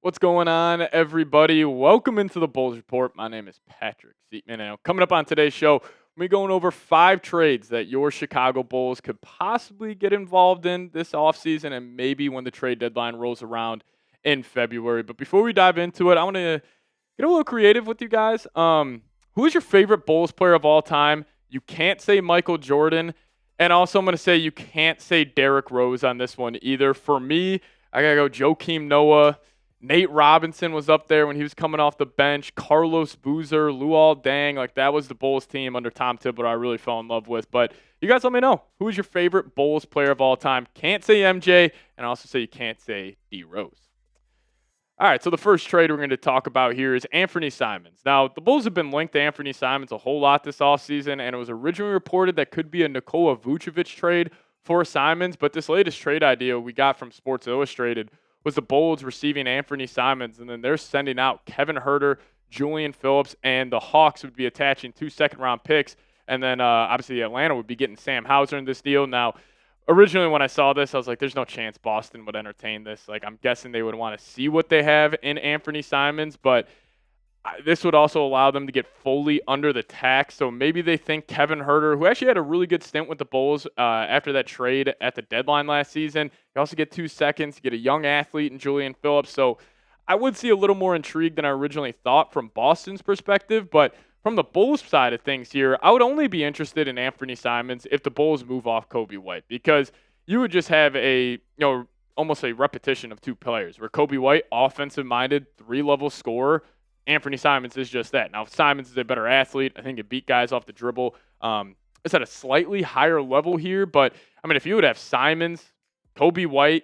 What's going on, everybody? Welcome into the Bulls Report. My name is Patrick Siepman, and coming up on today's show, we're going over 5 trades that your Chicago Bulls could possibly get involved in this offseason and maybe when the trade deadline rolls around in February. But before we dive into it, I want to get a little creative with you guys. Who is your favorite Bulls player of all time? You can't say Michael Jordan. And also, I'm going to say you can't say Derrick Rose on this one either. For me, I got to go Joakim Noah. Nate Robinson was up there when he was coming off the bench. Carlos Boozer, Luol Deng. Like, that was the Bulls team under Tom Thibodeau I really fell in love with. But you guys let me know. Who is your favorite Bulls player of all time? Can't say MJ. And I also say you can't say D Rose. All right, so the first trade we're going to talk about here is Anfernee Simons. Now, the Bulls have been linked to Anfernee Simons a whole lot this offseason, and it was originally reported that could be a Nikola Vucevic trade for Simons, but this latest trade idea we got from Sports Illustrated was the Bulls receiving Anfernee Simons, and then they're sending out Kevin Huerter, Julian Phillips, and the Hawks would be attaching 2 second-round picks, and then obviously Atlanta would be getting Sam Hauser in this deal. Now, originally when I saw this, I was like, there's no chance Boston would entertain this. Like, I'm guessing they would want to see what they have in Anfernee Simons, but this would also allow them to get fully under the tax. So maybe they think Kevin Huerter, who actually had a really good stint with the Bulls after that trade at the deadline last season, you also get 2 seconds, you get a young athlete in Julian Phillips. So I would see a little more intrigue than I originally thought from Boston's perspective, but from the Bulls side of things here, I would only be interested in Anfernee Simons if the Bulls move off Coby White, because you would just have almost a repetition of 2 players, where Coby White, offensive-minded, 3-level scorer. Anfernee Simons is just that. Now, if Simons is a better athlete, I think it beat guys off the dribble. It's at a slightly higher level here, but, I mean, if you would have Simons, Coby White,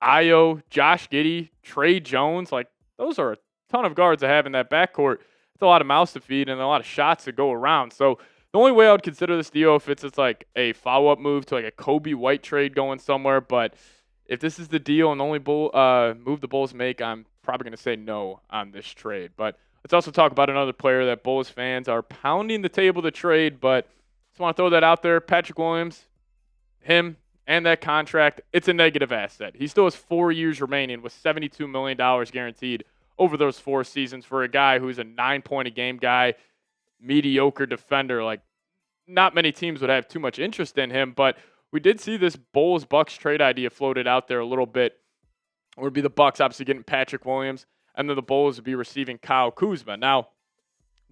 Ayo, Josh Giddey, Trey Jones, like, those are a ton of guards to have in that backcourt. It's a lot of mouths to feed and a lot of shots to go around. So the only way I would consider this deal if it's like a follow-up move to like a Coby White trade going somewhere. But if this is the deal and the only move the Bulls make, I'm probably going to say no on this trade. But let's also talk about another player that Bulls fans are pounding the table to trade. But just want to throw that out there. Patrick Williams, him and that contract, it's a negative asset. He still has 4 years remaining with $72 million guaranteed over those 4 seasons for a guy who's a 9-point-a-game guy, mediocre defender. Like, not many teams would have too much interest in him, but we did see this Bulls-Bucks trade idea floated out there a little bit. It would be the Bucks obviously getting Patrick Williams, and then the Bulls would be receiving Kyle Kuzma. Now,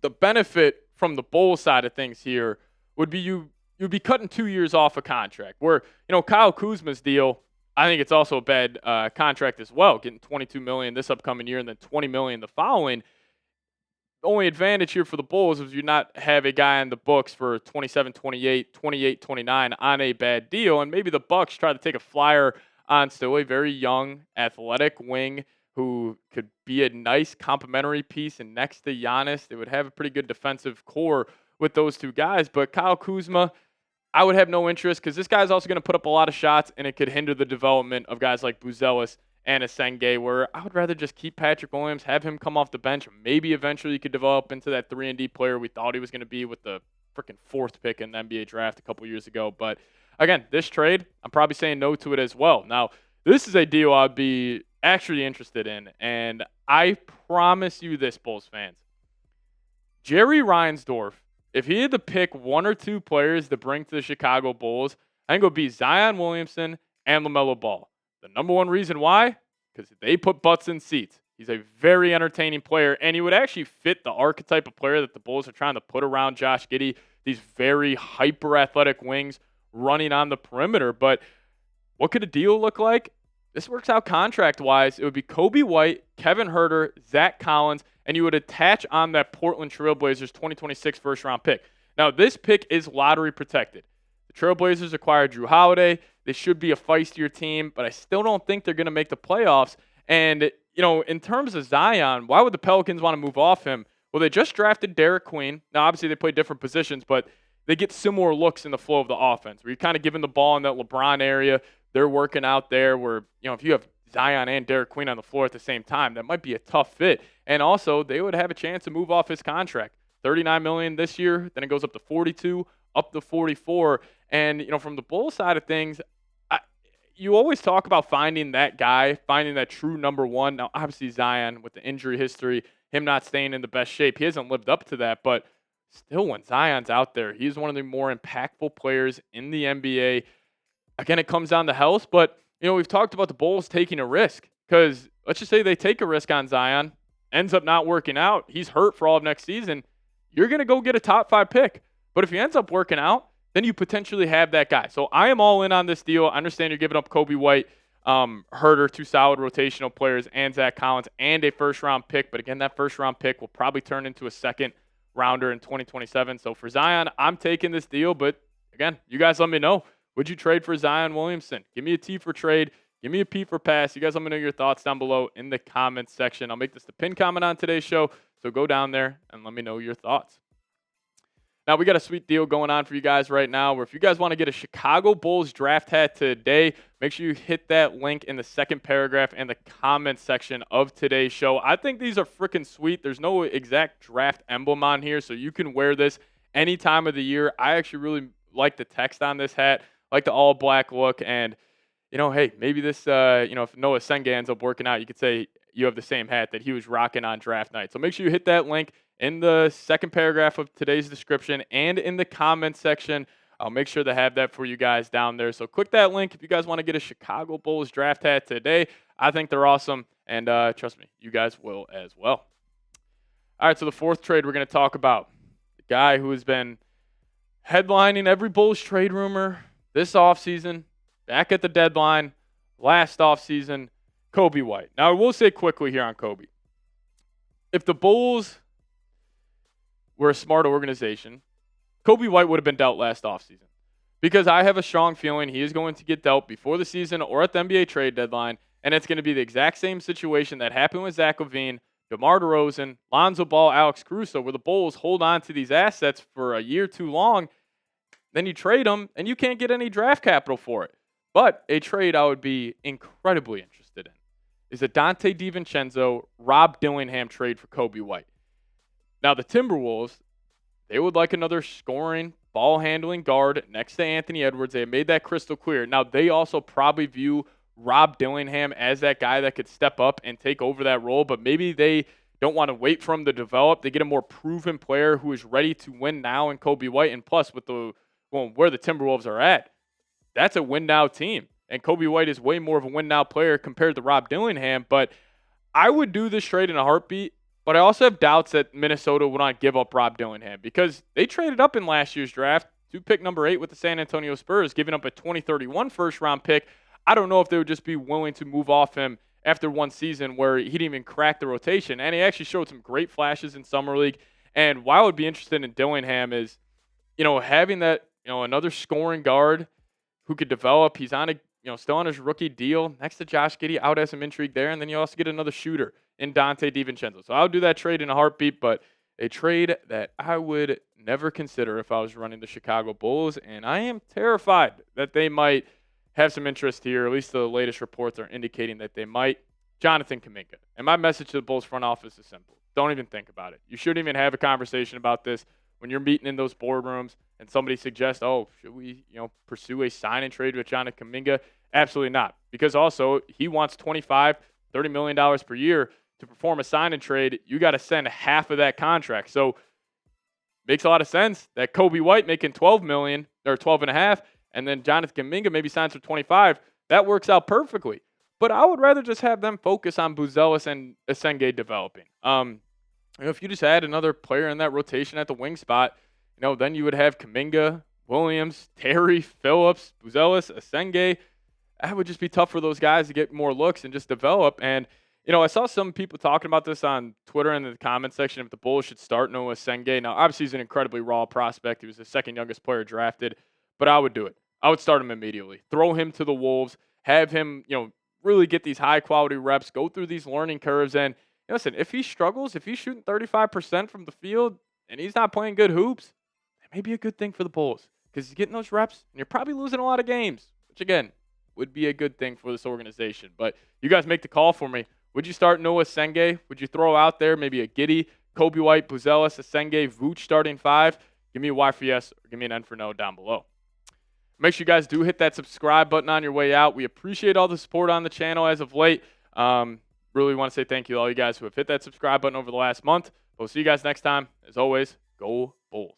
the benefit from the Bulls side of things here would be you'd be cutting 2 years off a contract, where, Kyle Kuzma's deal, I think it's also a bad contract as well, getting $22 million this upcoming year and then $20 million the following. The only advantage here for the Bulls is you not have a guy in the books for 27, 28, 28, 29 on a bad deal, and maybe the Bucks try to take a flyer on still a very young, athletic wing who could be a nice complementary piece, and next to Giannis, they would have a pretty good defensive core with those 2 guys. But Kyle Kuzma, I would have no interest because this guy's also going to put up a lot of shots, and it could hinder the development of guys like Buzelis and Essengue, where I would rather just keep Patrick Williams, have him come off the bench. Maybe eventually he could develop into that 3-and-D player we thought he was going to be with the freaking 4th pick in the NBA draft a couple years ago. But again, this trade, I'm probably saying no to it as well. Now, this is a deal I'd be actually interested in, and I promise you this, Bulls fans. Jerry Reinsdorf, if he had to pick 1 or 2 players to bring to the Chicago Bulls, I think it would be Zion Williamson and LaMelo Ball. The number one reason why? Because they put butts in seats. He's a very entertaining player, and he would actually fit the archetype of player that the Bulls are trying to put around Josh Giddey, these very hyper-athletic wings running on the perimeter. But what could a deal look like? This works out contract-wise. It would be Coby White, Kevin Huerter, Zach Collins, and you would attach on that Portland Trailblazers 2026 first-round pick. Now, this pick is lottery protected. The Trailblazers acquired Drew Holiday. They should be a feistier team, but I still don't think they're going to make the playoffs. And, in terms of Zion, why would the Pelicans want to move off him? Well, they just drafted Derek Queen. Now, obviously, they play different positions, but they get similar looks in the flow of the offense, where you're kind of giving the ball in that LeBron area. They're working out there where, if you have Zion and Derek Queen on the floor at the same time, that might be a tough fit. And also, they would have a chance to move off his contract. $39 million this year, then it goes up to 42, up to 44. And, from the Bulls side of things, you always talk about finding that guy, finding that true number one. Now, obviously, Zion, with the injury history, him not staying in the best shape, he hasn't lived up to that. But still, when Zion's out there, he's one of the more impactful players in the NBA. Again, it comes down to health, but we've talked about the Bulls taking a risk because let's just say they take a risk on Zion, ends up not working out. He's hurt for all of next season. You're going to go get a top 5 pick. But if he ends up working out, then you potentially have that guy. So I am all in on this deal. I understand you're giving up Coby White, Herter, 2 solid rotational players, and Zach Collins, and a first-round pick. But again, that first-round pick will probably turn into a second-rounder in 2027. So for Zion, I'm taking this deal. But again, you guys let me know. Would you trade for Zion Williamson? Give me a T for trade. Give me a P for pass. You guys let me know your thoughts down below in the comments section. I'll make this the pinned comment on today's show. So go down there and let me know your thoughts. Now, we got a sweet deal going on for you guys right now where if you guys want to get a Chicago Bulls draft hat today, make sure you hit that link in the second paragraph in the comments section of today's show. I think these are freaking sweet. There's no exact draft emblem on here, so you can wear this any time of the year. I actually really like the text on this hat, like the all-black look, and, hey, maybe this, if Noa Essengue ends up working out, you could say you have the same hat that he was rocking on draft night. So make sure you hit that link in the second paragraph of today's description and in the comments section. I'll make sure to have that for you guys down there. So click that link if you guys want to get a Chicago Bulls draft hat today. I think they're awesome, and trust me, you guys will as well. All right, so the fourth trade we're going to talk about, the guy who has been headlining every Bulls trade rumor this offseason, back at the deadline, last offseason, Coby White. Now, I will say quickly here on Coby. If the Bulls were a smart organization, Coby White would have been dealt last offseason. Because I have a strong feeling he is going to get dealt before the season or at the NBA trade deadline, and it's going to be the exact same situation that happened with Zach LaVine, DeMar DeRozan, Lonzo Ball, Alex Caruso, where the Bulls hold on to these assets for a year too long, then you trade them, and you can't get any draft capital for it. But a trade I would be incredibly interested in is a Donte DiVincenzo, Rob Dillingham trade for Coby White. Now, the Timberwolves, they would like another scoring, ball-handling guard next to Anthony Edwards. They have made that crystal clear. Now, they also probably view Rob Dillingham as that guy that could step up and take over that role, but maybe they don't want to wait for him to develop. They get a more proven player who is ready to win now in Coby White, and plus, with where the Timberwolves are at, that's a win-now team. And Coby White is way more of a win-now player compared to Rob Dillingham, but I would do this trade in a heartbeat. But I also have doubts that Minnesota would not give up Rob Dillingham because they traded up in last year's draft to pick number 8 with the San Antonio Spurs, giving up a 2031 first-round pick. I don't know if they would just be willing to move off him after one season where he didn't even crack the rotation. And he actually showed some great flashes in Summer League. And why I would be interested in Dillingham is, having that, another scoring guard who could develop. He's on still on his rookie deal next to Josh Giddey. I would have some intrigue there. And then you also get another shooter in Donte DiVincenzo. So I would do that trade in a heartbeat, but a trade that I would never consider if I was running the Chicago Bulls. And I am terrified that they might have some interest here. At least the latest reports are indicating that they might. Jonathan Kuminga. And my message to the Bulls front office is simple. Don't even think about it. You shouldn't even have a conversation about this when you're meeting in those boardrooms and somebody suggests, should we, pursue a sign and trade with Jonathan Kuminga? Absolutely not. Because also he wants $25, $30 million per year to perform a sign and trade. You got to send half of that contract. So makes a lot of sense that Coby White making $12 million or $12.5, and then Jonathan Kuminga maybe signs for $25. That works out perfectly. But I would rather just have them focus on Buzelis and Essengue developing. If you just add another player in that rotation at the wing spot, then you would have Kuminga, Williams, Terry, Phillips, Buzelis, Essengue. That would just be tough for those guys to get more looks and just develop. And, I saw some people talking about this on Twitter and in the comment section if the Bulls should start Noa Essengue. Now, obviously, he's an incredibly raw prospect. He was the second youngest player drafted, but I would do it. I would start him immediately. Throw him to the Wolves. Have him, really get these high-quality reps, go through these learning curves. And, listen, if he struggles, if he's shooting 35% from the field and he's not playing good hoops, that may be a good thing for the Bulls because he's getting those reps and you're probably losing a lot of games, which, again, would be a good thing for this organization. But you guys make the call for me. Would you start Noa Essengue? Would you throw out there maybe a Giddey, Coby White, Buzelis, Essengue, Vooch starting 5? Give me a Y for yes or give me an N for no down below. Make sure you guys do hit that subscribe button on your way out. We appreciate all the support on the channel as of late. Really want to say thank you to all you guys who have hit that subscribe button over the last month. We'll see you guys next time. As always, go Bulls.